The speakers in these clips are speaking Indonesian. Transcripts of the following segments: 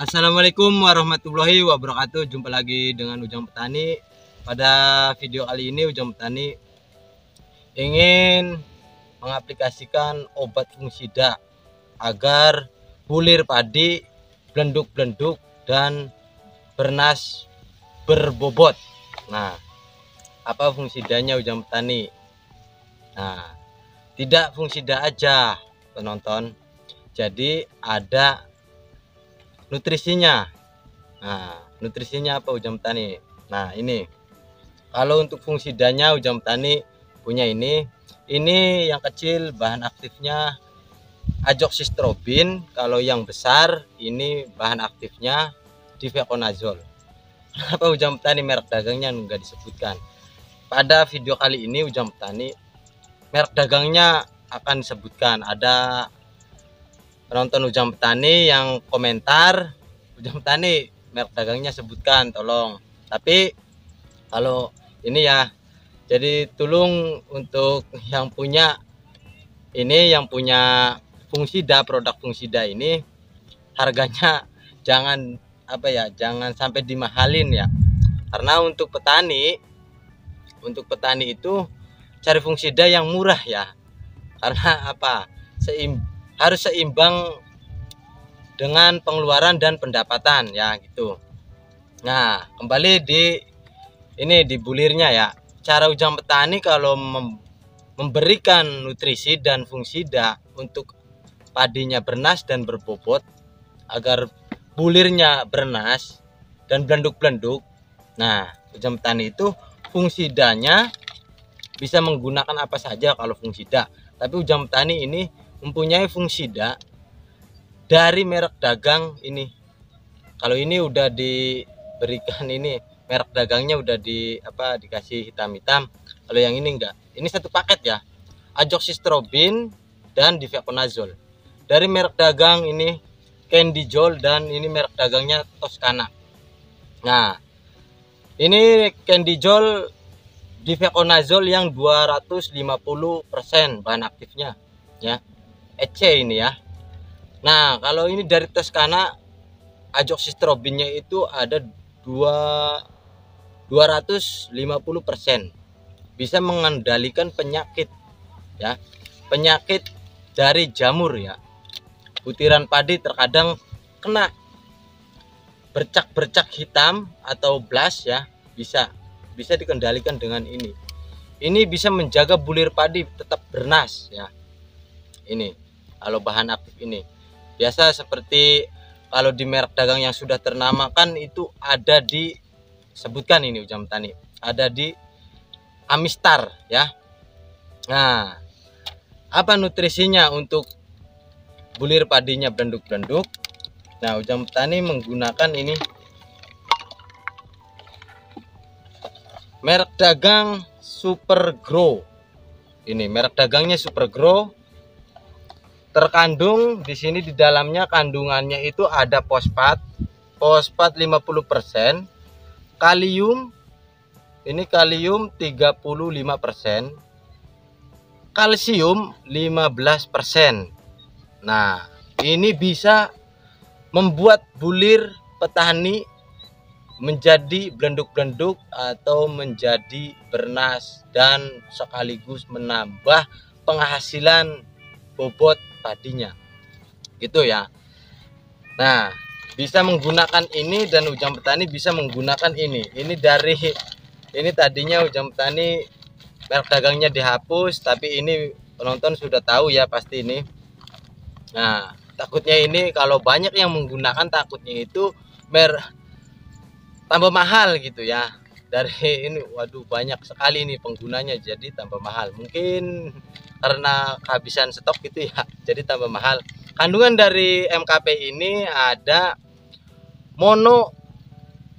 Assalamualaikum warahmatullahi wabarakatuh. Jumpa lagi dengan Ujang Petani. Pada video kali ini Ujang Petani ingin mengaplikasikan obat fungisida agar bulir padi, belenduk-belenduk dan bernas berbobot. Nah, apa fungisidanya Ujang Petani? Nah, tidak fungisida aja penonton. Jadi ada nutrisinya. Nah, nutrisinya apa Ujang Petani? Nah, ini. Kalau untuk fungsidanya Ujang Petani punya ini. Ini yang kecil bahan aktifnya azoxystrobin. Kalau yang besar ini bahan aktifnya difeconazole. Kenapa Ujang Petani merek dagangnya enggak disebutkan? Pada video kali ini Ujang Petani merek dagangnya akan disebutkan. Ada penonton Ujang Petani yang komentar, Ujang Petani merek dagangnya sebutkan tolong. Tapi kalau ini ya, jadi tolong untuk yang punya ini, yang punya fungisida, produk fungisida ini harganya jangan jangan sampai dimahalin ya. Karena untuk petani itu cari fungisida yang murah ya. Karena apa? Harus seimbang dengan pengeluaran dan pendapatan ya gitu. Nah, kembali di bulirnya ya. Cara Ujang Petani kalau memberikan nutrisi dan fungisida untuk padinya bernas dan berbobot agar bulirnya bernas dan belenduk-belenduk. Nah, Ujang Petani itu fungsidanya bisa menggunakan apa saja kalau fungisida. Tapi Ujang Petani ini mempunyai fungisida dari merek dagang ini. Kalau ini udah diberikan, ini merek dagangnya udah dikasih hitam-hitam. Kalau yang ini enggak. Ini satu paket ya. Azoxystrobin dan difeconazole. Dari merek dagang ini Candijol, dan ini merek dagangnya Toscana. Nah, ini Candijol difeconazole yang 250% bahan aktifnya ya. EC ini ya. Nah, kalau ini dari Toscana, azoxystrobinnya itu ada 250%. Bisa mengendalikan penyakit ya. Penyakit dari jamur ya. Butiran padi terkadang kena bercak-bercak hitam atau blast ya, bisa dikendalikan dengan ini. Ini bisa menjaga bulir padi tetap bernas ya. Ini kalau bahan aktif ini. Biasa seperti kalau di merek dagang yang sudah ternama kan itu ada disebutkan ini Ujang Petani. Ada di Amistar ya. Nah, apa nutrisinya untuk bulir padinya belenduk-belenduk? Nah, Ujang Petani menggunakan ini merek dagang Super Grow. Ini merek dagangnya Super Grow. Terkandung di sini, di dalamnya kandungannya itu ada fosfat 50%, kalium, ini kalium 35%, kalsium 15%. Nah, ini bisa membuat bulir petani menjadi belenduk-belenduk atau menjadi bernas, dan sekaligus menambah penghasilan bobot padinya gitu ya. Nah, bisa menggunakan ini, dan Ujang Petani bisa menggunakan ini tadinya Ujang Petani merek dagangnya dihapus, tapi ini penonton sudah tahu ya pasti ini. Nah, takutnya ini kalau banyak yang menggunakan, takutnya itu tambah mahal gitu ya. Dari ini, waduh banyak sekali nih penggunanya, jadi tambah mahal. Mungkin karena kehabisan stok gitu ya, jadi tambah mahal. Kandungan dari MKP ini ada mono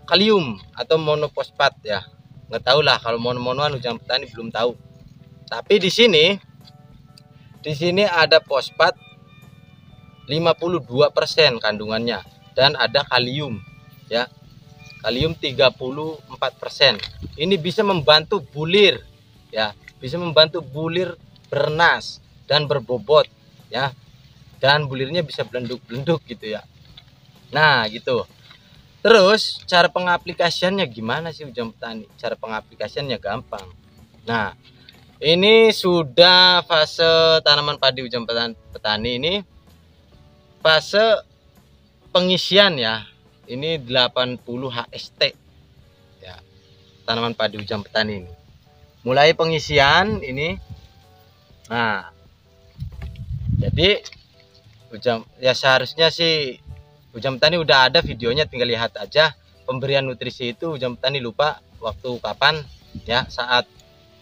kalium atau monofosfat ya. Nggak tahu lah, kalau mono-monoan Ujang Petani belum tahu. Tapi di sini ada fosfat 52% kandungannya, dan ada kalium ya. Kalium 34%. Ini bisa membantu bulir ya, bisa membantu bulir bernas dan berbobot ya, dan bulirnya bisa belenduk-belenduk gitu ya. Nah gitu. Terus cara pengaplikasiannya gimana sih Ujang Petani? Cara pengaplikasiannya gampang. Nah, ini sudah fase tanaman padi Ujang Petani ini fase pengisian ya. Ini 80 HST ya. Tanaman padi Ujang Petani ini. Mulai pengisian ini. Nah, jadi Ujang ya seharusnya sih Ujang Petani udah ada videonya, tinggal lihat aja. Pemberian nutrisi itu Ujang Petani lupa waktu kapan ya, saat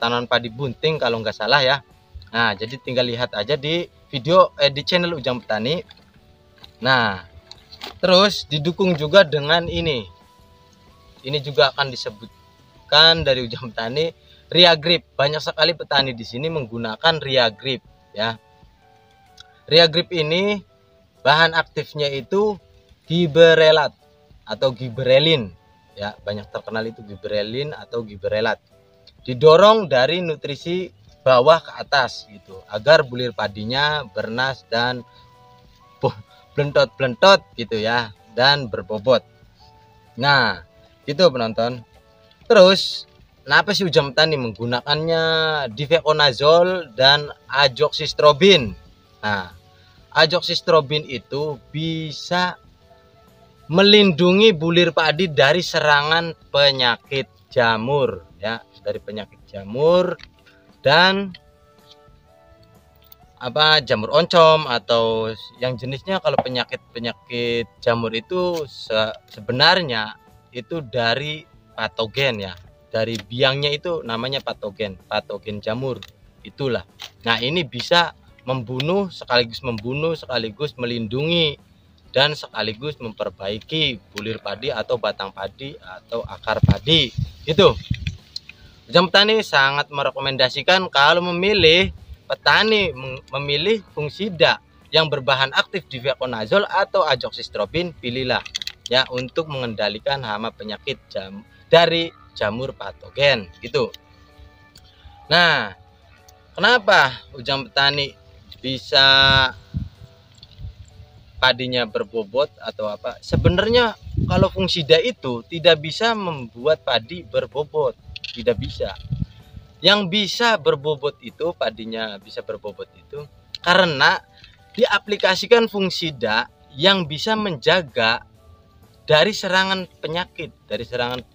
tanaman padi bunting kalau nggak salah ya. Nah, jadi tinggal lihat aja di video di channel Ujang Petani. Nah, terus didukung juga dengan ini. Ini juga akan disebutkan dari Ujang Petani, Ria Grip. Banyak sekali petani di sini menggunakan Ria Grip ya. Ria Grip ini bahan aktifnya itu giberelat atau giberelin ya, banyak terkenal itu giberelin atau giberelat. Didorong dari nutrisi bawah ke atas gitu, agar bulir padinya bernas dan blentot-blentot gitu ya, dan berbobot. Nah, itu penonton. Terus kenapa sih Ujang Petani menggunakannya difeconazole dan azoxystrobin? Nah, azoxystrobin itu bisa melindungi bulir padi dari serangan penyakit jamur ya, dari penyakit jamur dan jamur oncom atau yang jenisnya. Kalau penyakit jamur itu sebenarnya itu dari patogen ya, dari biangnya itu namanya patogen jamur itulah. Nah, ini bisa sekaligus melindungi dan sekaligus memperbaiki bulir padi atau batang padi atau akar padi itu. Ujang Petani sangat merekomendasikan kalau petani memilih fungsida yang berbahan aktif difeconazole atau azoxystrobin, pilihlah ya untuk mengendalikan hama penyakit dari jamur patogen gitu. Nah, kenapa Ujang Petani bisa padinya berbobot atau apa? Sebenarnya kalau fungsida itu tidak bisa membuat padi berbobot, tidak bisa. Yang bisa berbobot itu, padinya bisa berbobot itu karena diaplikasikan fungsida yang bisa menjaga dari serangan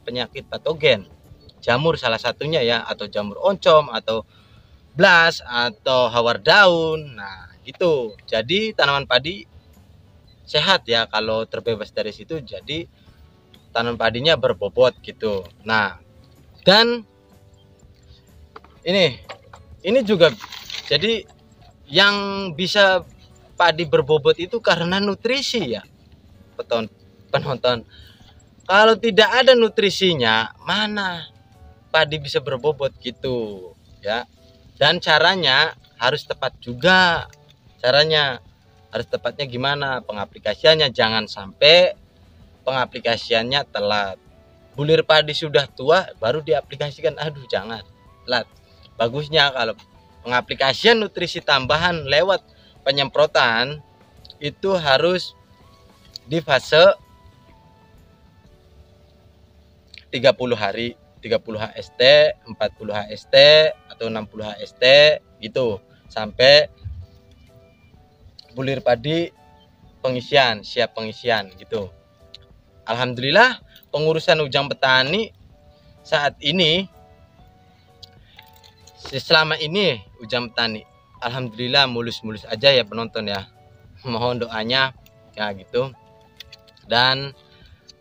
penyakit patogen. Jamur salah satunya ya, atau jamur oncom atau blas atau hawar daun. Nah, gitu. Jadi tanaman padi sehat ya kalau terbebas dari situ, jadi tanaman padinya berbobot gitu. Nah, dan ini juga jadi yang bisa padi berbobot itu karena nutrisi ya penonton. Kalau tidak ada nutrisinya, mana padi bisa berbobot gitu ya. Dan caranya harus tepat juga. Harus tepatnya gimana pengaplikasiannya, jangan sampai pengaplikasiannya telat. Bulir padi sudah tua baru diaplikasikan, aduh jangan, telat. Bagusnya kalau pengaplikasian nutrisi tambahan lewat penyemprotan itu harus di fase 30 hari, 30 HST, 40 HST atau 60 HST gitu, sampai bulir padi siap pengisian gitu. Alhamdulillah pengurusan Ujang Petani saat ini, selama ini Ujang Petani alhamdulillah mulus-mulus aja ya penonton ya. Mohon doanya ya gitu. Dan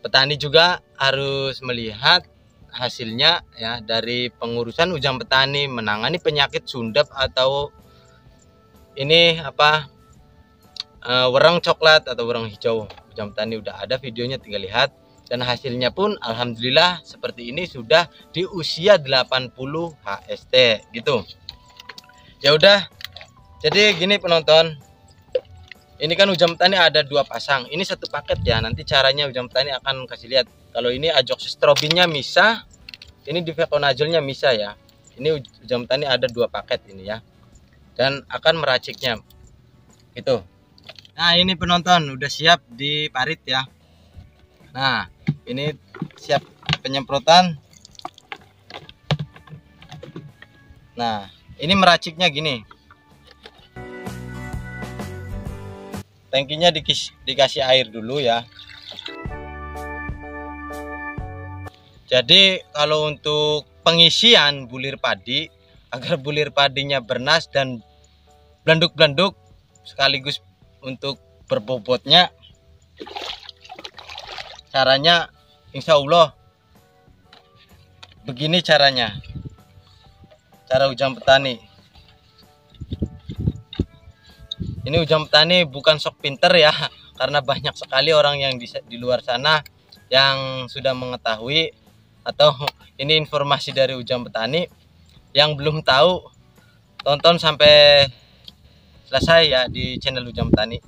petani juga harus melihat hasilnya ya dari pengurusan Ujang Petani menangani penyakit sundap atau ini wereng coklat atau wereng hijau. Ujang Petani udah ada videonya, tinggal lihat. Dan hasilnya pun alhamdulillah seperti ini, sudah di usia 80 HST gitu. Ya udah, jadi gini penonton, ini kan Ujang Petani ada 2 pasang, ini 1 paket ya. Nanti caranya Ujang Petani akan kasih lihat. Kalau ini azoxystrobinnya misah, ini difeconazole-nya misah ya. Ini Ujang Petani ada 2 paket ini ya, dan akan meraciknya gitu. Nah, ini penonton udah siap diparit ya. Nah, ini siap penyemprotan. Nah, ini meraciknya gini. Tangkinya dikasih air dulu ya. Jadi kalau untuk pengisian bulir padi, agar bulir padinya bernas dan blanduk-blanduk sekaligus untuk berbobotnya, caranya insya Allah begini caranya. Cara Ujang Petani. Ini Ujang Petani bukan sok pinter ya, karena banyak sekali orang yang di luar sana yang sudah mengetahui, atau ini informasi dari Ujang Petani. Yang belum tahu, tonton sampai selesai ya di channel Ujang Petani.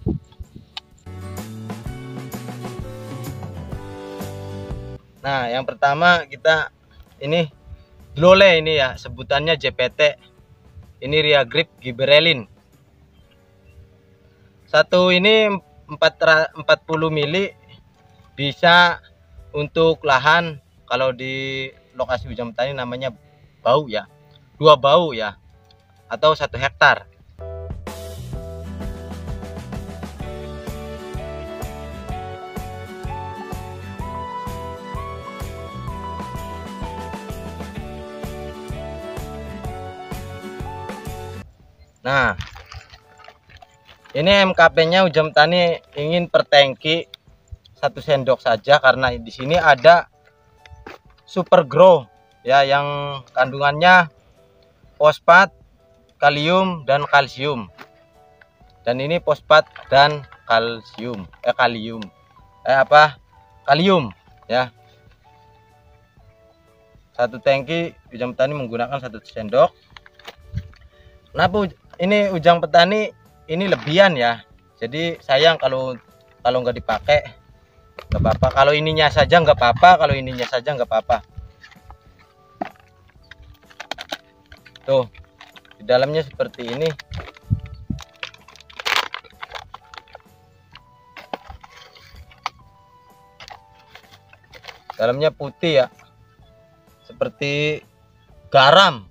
Nah, yang pertama kita ini glole ini ya, sebutannya JPT. Ini Reagrip Gibberellin. Satu ini 40 mili bisa untuk lahan, kalau di lokasi Ujang Petani namanya bau ya, 2 bau ya, atau 1 hektar. Nah, ini MKP-nya Ujang Petani ingin per tangki 1 sendok saja, karena di sini ada Super Grow ya, yang kandungannya fosfat, kalium dan kalsium. Dan ini fosfat dan kalsium, kalium ya. 1 tangki Ujang Petani menggunakan 1 sendok. Kenapa ini Ujang Petani ini lebihan ya, jadi sayang kalau nggak dipakai. Nggak apa-apa, kalau ininya saja nggak apa-apa, kalau ininya saja nggak apa-apa. Tuh, di dalamnya seperti ini. Dalamnya putih ya, seperti garam.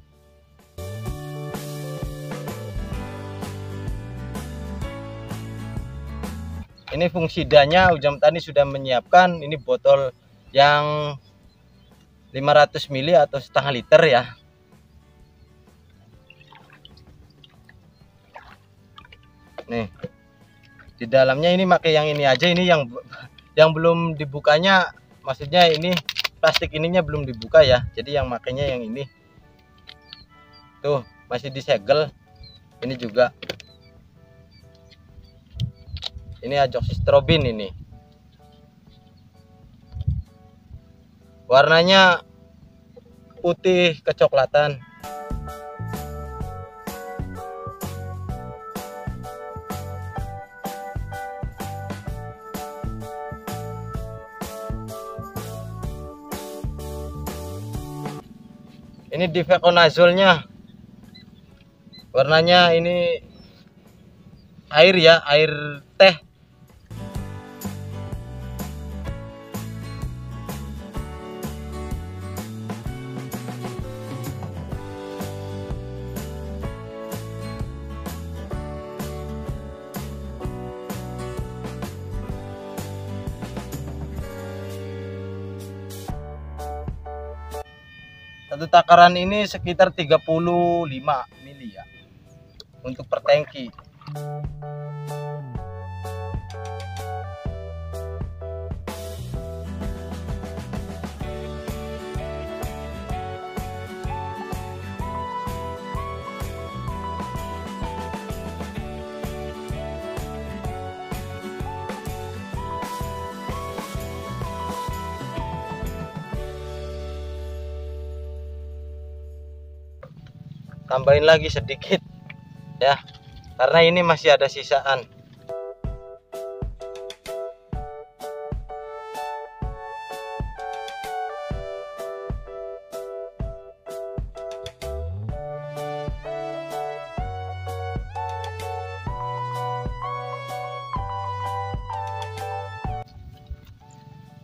Ini fungsidanya Ujang Petani sudah menyiapkan. Ini botol yang 500 mili atau setengah liter ya. Nih, di dalamnya ini pakai yang ini aja. Ini yang belum dibukanya, maksudnya ini plastik ininya belum dibuka ya. Jadi yang makainya yang ini. Tuh, masih disegel. Ini juga. Ini azoxystrobin ini. Warnanya putih kecoklatan. Ini difeconazolnya. Warnanya ini air ya, air teh. Satu takaran ini sekitar 35 mili ya, untuk per tangki. Tambahin lagi sedikit ya, karena ini masih ada sisaan.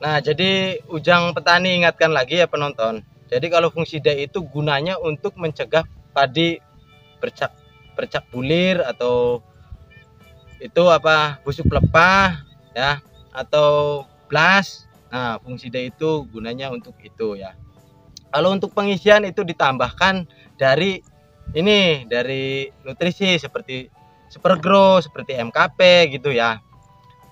Nah, jadi Ujang Petani ingatkan lagi ya penonton. Jadi kalau fungsida itu gunanya untuk mencegah padi bercak bulir atau itu apa busuk pelepah ya atau blas. Nah, fungsida itu gunanya untuk itu ya. Kalau untuk pengisian itu ditambahkan dari ini dari nutrisi seperti Supergrow, seperti MKP gitu ya.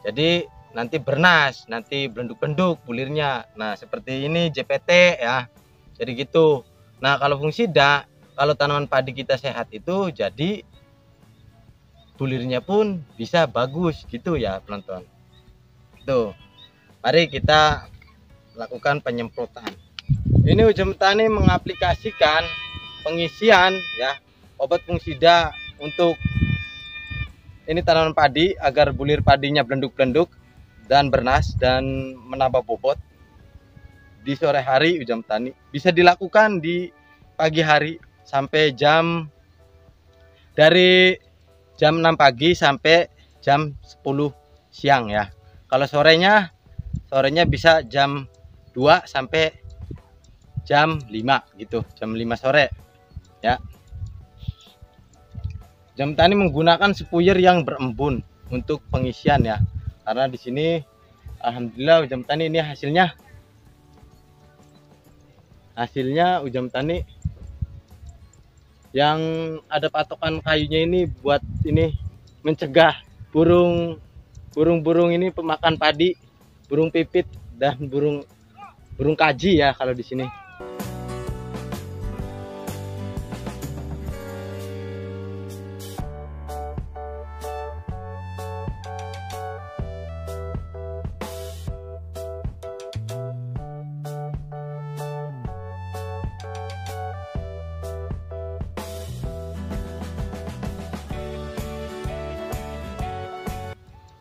Jadi nanti bernas, nanti belenduk-belenduk bulirnya. Nah, seperti ini JPT ya. Jadi gitu. Nah, kalau fungsida, kalau tanaman padi kita sehat itu jadi bulirnya pun bisa bagus gitu ya, penonton. Tuh. Mari kita lakukan penyemprotan. Ini Ujang Petani mengaplikasikan pengisian ya obat fungsida untuk ini tanaman padi agar bulir padinya belenduk-belenduk dan bernas dan menambah bobot di sore hari. Ujang Petani bisa dilakukan di pagi hari sampai dari jam 6 pagi sampai jam 10 siang ya. Kalau sorenya bisa jam 2 sampai jam 5 gitu, jam 5 sore ya. Ujang Petani menggunakan spuyer yang berembun untuk pengisian ya. Karena di sini alhamdulillah Ujang Petani ini hasilnya Ujang Petani yang ada patokan kayunya ini buat ini mencegah burung ini pemakan padi, burung pipit dan burung kaji ya kalau di sini.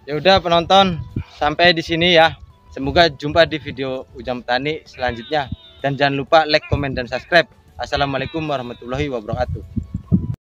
Ya udah penonton, sampai di sini ya. Semoga jumpa di video Ujang Petani selanjutnya. Dan jangan lupa like, komen, dan subscribe. Assalamualaikum warahmatullahi wabarakatuh.